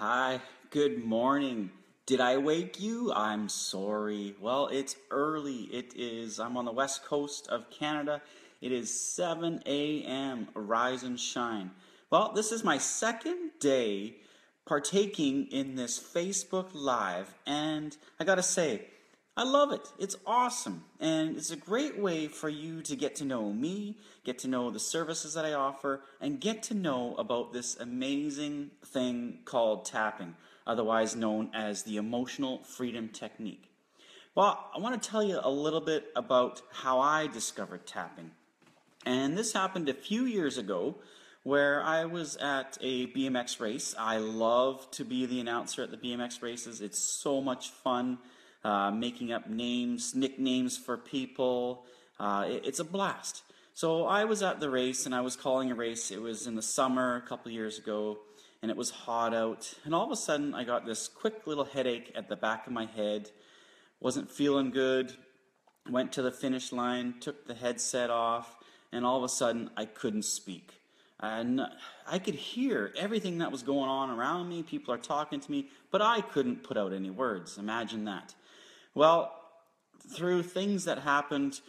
Hi, good morning. Did I wake you? I'm sorry. Well, it's early. I'm on the west coast of Canada. It is 7 a.m. Rise and shine. Well, this is my second day partaking in this Facebook Live, and I gotta say, I love it. It's awesome. And it's a great way for you to get to know me, get to know the services that I offer, and get to know about this amazing thing called tapping, otherwise known as the emotional freedom technique. Well, I want to tell you a little bit about how I discovered tapping. And this happened a few years ago where I was at a BMX race. I love to be the announcer at the BMX races. It's so much fun making up names, nicknames for people. It's a blast. So I was at the race and I was calling a race. It was in the summer a couple years ago and it was hot out. And all of a sudden I got this quick little headache at the back of my head. Wasn't feeling good. Went to the finish line, took the headset off, and all of a sudden I couldn't speak. And I could hear everything that was going on around me. People are talking to me, but I couldn't put out any words. Imagine that. Well, through things that happened,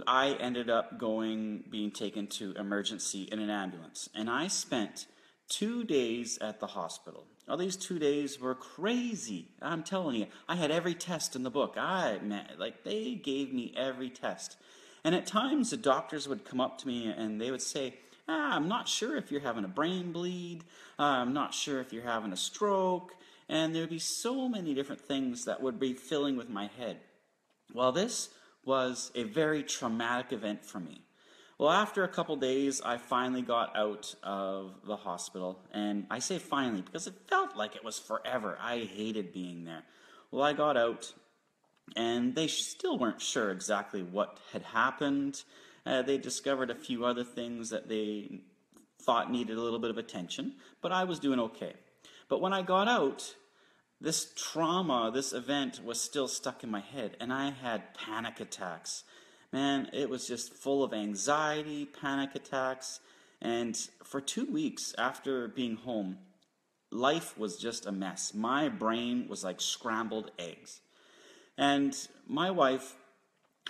I ended up being taken to emergency in an ambulance. And I spent 2 days at the hospital. All these 2 days were crazy. I'm telling you, I had every test in the book. They gave me every test. And at times, the doctors would come up to me and they would say, I'm not sure if you're having a brain bleed. I'm not sure if you're having a stroke. And there would be so many different things that would be filling with my head. Well, this was a very traumatic event for me. Well, after a couple days, I finally got out of the hospital. And I say finally because it felt like it was forever. I hated being there. Well, I got out, and they still weren't sure exactly what had happened. They discovered a few other things that they thought needed a little bit of attention, but I was doing okay. But when I got out, this trauma, this event was still stuck in my head, and I had panic attacks. Man, it was just full of anxiety, panic attacks, and for 2 weeks after being home, life was just a mess. My brain was like scrambled eggs. And my wife,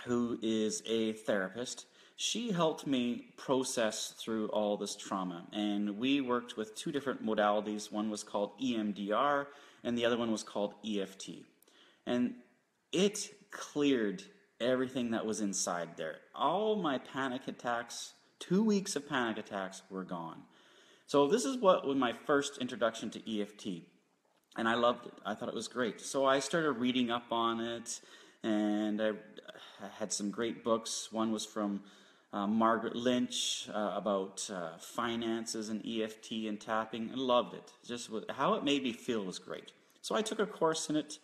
who is a therapist, she helped me process through all this trauma. And we worked with two different modalities. One was called EMDR, and the other one was called EFT. And it cleared everything that was inside there. All my panic attacks, 2 weeks of panic attacks, were gone. So this is what was my first introduction to EFT. And I loved it. I thought it was great. So I started reading up on it, and I had some great books. One was from Margaret Lynch about finances and EFT and tapping. I loved it. How it made me feel was great. So I took a course in it.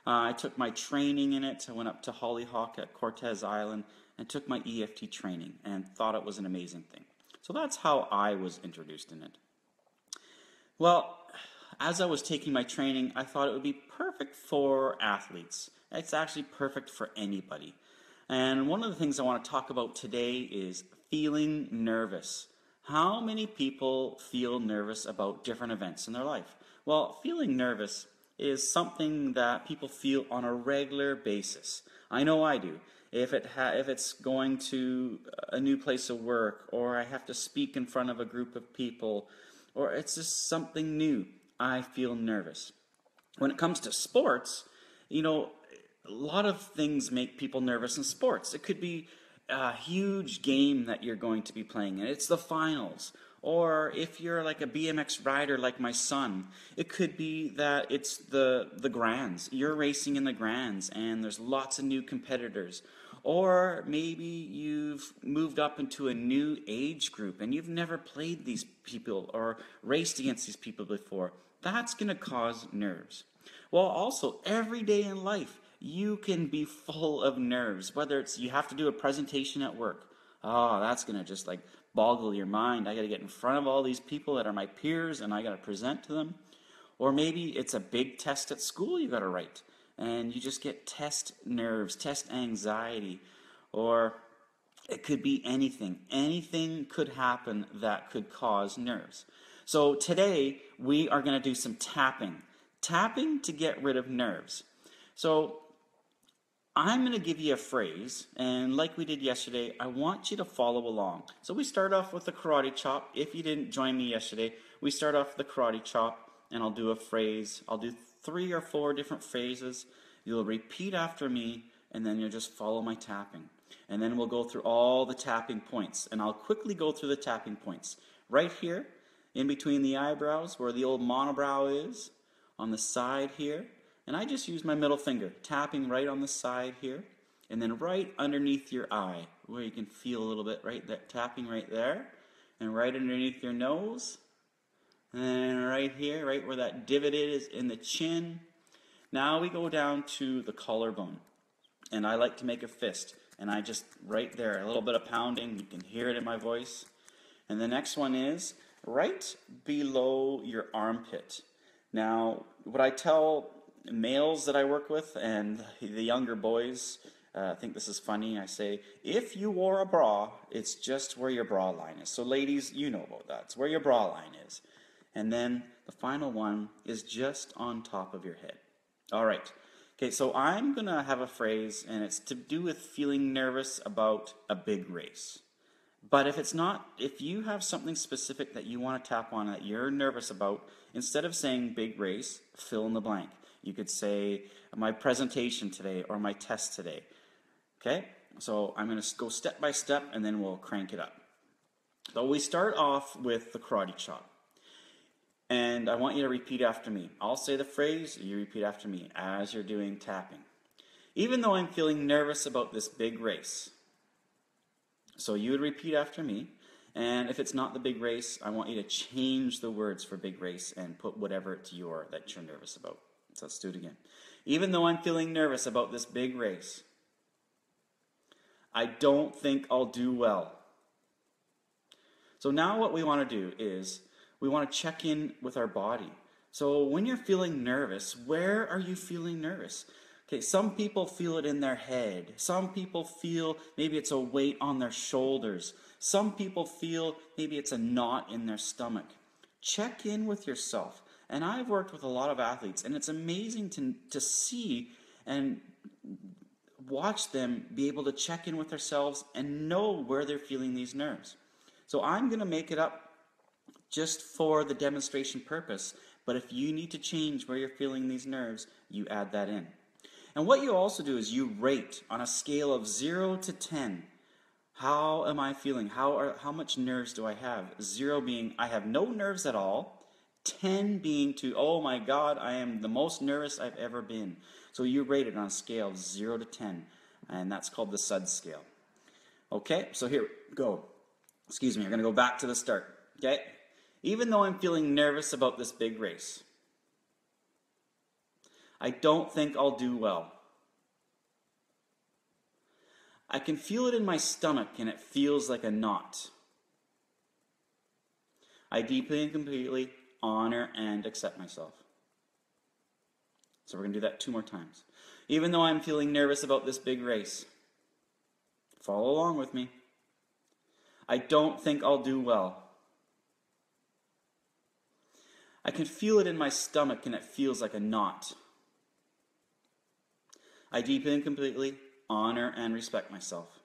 I took my training in it. I went up to Hollyhock at Cortez Island and took my EFT training and thought it was an amazing thing. So that's how I was introduced in it. Well, as I was taking my training, I thought it would be perfect for athletes. It's actually perfect for anybody. And one of the things I want to talk about today is feeling nervous. How many people feel nervous about different events in their life? Well, feeling nervous is something that people feel on a regular basis. I know I do. If it's going to a new place of work, or I have to speak in front of a group of people, or it's just something new, I feel nervous. When it comes to sports, a lot of things make people nervous in sports. It could be a huge game that you're going to be playing, and it's the finals. Or if you're like a BMX rider like my son, it could be that it's the grands. You're racing in the grands, and there's lots of new competitors. Or maybe you've moved up into a new age group, and you've never played these people or raced against these people before. That's going to cause nerves. Well, also, every day in life, you can be full of nerves. Whether it's you have to do a presentation at work. Oh, that's going to just like boggle your mind. I got to get in front of all these people that are my peers and I got to present to them. Or maybe it's a big test at school you got to write and you just get test nerves, test anxiety. Or it could be anything. Anything could happen that could cause nerves. So today we are going to do some tapping. Tapping to get rid of nerves. So I'm going to give you a phrase, and like we did yesterday, I want you to follow along. So we start off with the karate chop. If you didn't join me yesterday, we start off with the karate chop, and I'll do a phrase. I'll do 3 or 4 different phrases. You'll repeat after me, and then you'll just follow my tapping. And then we'll go through all the tapping points, and I'll quickly go through the tapping points. Right here, in between the eyebrows, where the old monobrow is, on the side here, and I just use my middle finger, tapping right on the side here, and then right underneath your eye, where you can feel a little bit, right, that tapping right there, and right underneath your nose, and then right here, right where that divot is in the chin. Now we go down to the collarbone, and I like to make a fist, and I just, right there, a little bit of pounding, you can hear it in my voice. And the next one is right below your armpit. Now, what I tell males that I work with and the younger boys, I think this is funny, I say, if you wore a bra, it's just where your bra line is. So ladies, you know about that. It's where your bra line is. And then the final one is just on top of your head. All right. Okay, so I'm going to have a phrase, and it's to do with feeling nervous about a big race. But if you have something specific that you want to tap on that you're nervous about, instead of saying big race, fill in the blank. You could say my presentation today or my test today. Okay? So I'm going to go step by step and then we'll crank it up. So we start off with the karate chop. And I want you to repeat after me. I'll say the phrase, you repeat after me as you're doing tapping. Even though I'm feeling nervous about this big race. So you would repeat after me, and if it's not the big race, I want you to change the words for big race and put whatever that you're nervous about. So let's do it again. Even though I'm feeling nervous about this big race, I don't think I'll do well. So now what we want to do is we want to check in with our body. So when you're feeling nervous, where are you feeling nervous? Okay, some people feel it in their head. Some people feel maybe it's a weight on their shoulders. Some people feel maybe it's a knot in their stomach. Check in with yourself. And I've worked with a lot of athletes, and it's amazing to see and watch them be able to check in with themselves and know where they're feeling these nerves. So I'm going to make it up just for the demonstration purpose, but if you need to change where you're feeling these nerves, you add that in. And what you also do is you rate on a scale of 0 to 10. How am I feeling? How much nerves do I have? 0 being I have no nerves at all. 10 being to, oh my God, I am the most nervous I've ever been. So you rate it on a scale of 0 to 10. And that's called the SUD scale. Okay, so here, go. Excuse me, I'm going to go back to the start. Okay? Even though I'm feeling nervous about this big race, I don't think I'll do well. I can feel it in my stomach and it feels like a knot. I deeply and completely honor and accept myself. So we're going to do that 2 more times. Even though I'm feeling nervous about this big race, follow along with me. I don't think I'll do well. I can feel it in my stomach and it feels like a knot. I deeply and completely honor and respect myself.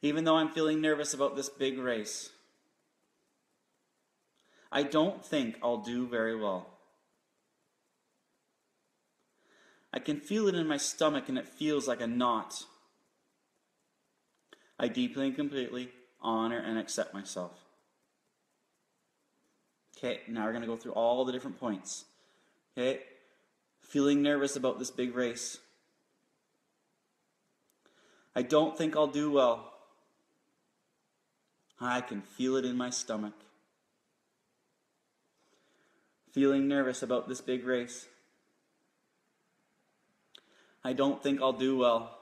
Even though I'm feeling nervous about this big race, I don't think I'll do very well. I can feel it in my stomach and it feels like a knot. I deeply and completely honor and accept myself. Okay, now we're going to go through all the different points. Okay, feeling nervous about this big race. I don't think I'll do well. I can feel it in my stomach. Feeling nervous about this big race. I don't think I'll do well.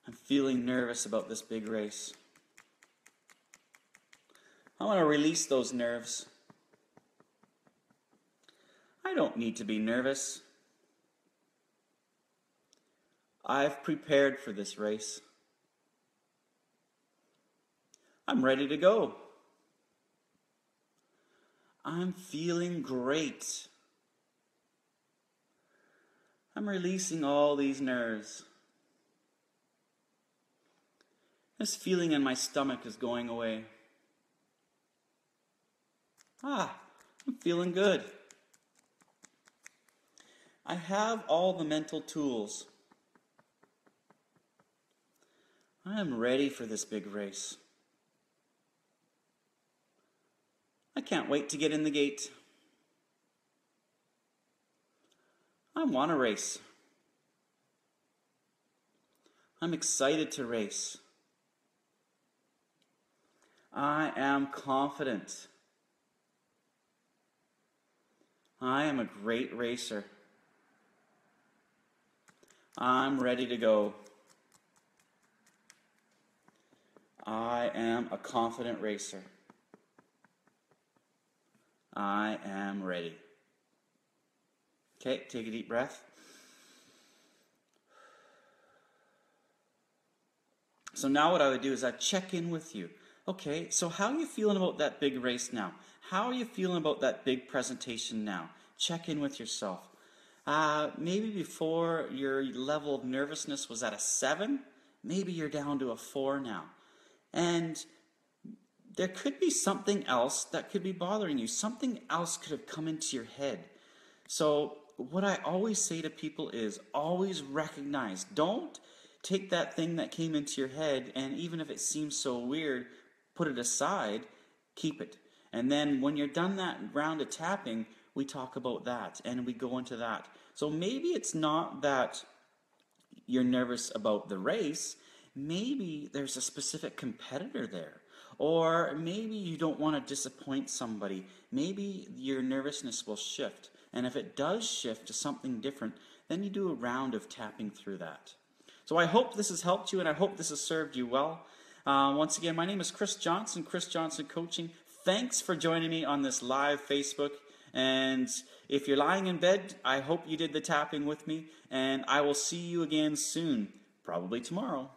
I'm feeling nervous about this big race. I want to release those nerves. I don't need to be nervous. I've prepared for this race. I'm ready to go. I'm feeling great. I'm releasing all these nerves. This feeling in my stomach is going away. I'm feeling good. I have all the mental tools. I am ready for this big race. I can't wait to get in the gate. I want to race. I'm excited to race. I am confident. I am a great racer. I'm ready to go. I am a confident racer. I am ready. Okay, take a deep breath. So now what I would do is I'd check in with you. Okay, so how are you feeling about that big race now? How are you feeling about that big presentation now? Check in with yourself. Maybe before your level of nervousness was at a 7, maybe you're down to a 4 now. And there could be something else that could be bothering you. Something else could have come into your head. So what I always say to people is always recognize. Don't take that thing that came into your head, and even if it seems so weird, put it aside, keep it. And then when you're done that round of tapping, we talk about that and we go into that. So maybe it's not that you're nervous about the race. Maybe there's a specific competitor there. Or maybe you don't want to disappoint somebody. Maybe your nervousness will shift. And if it does shift to something different, then you do a round of tapping through that. So I hope this has helped you, and I hope this has served you well. Once again, my name is Chris Johnson, Chris Johnson Coaching. Thanks for joining me on this live Facebook. And if you're lying in bed, I hope you did the tapping with me. And I will see you again soon, probably tomorrow.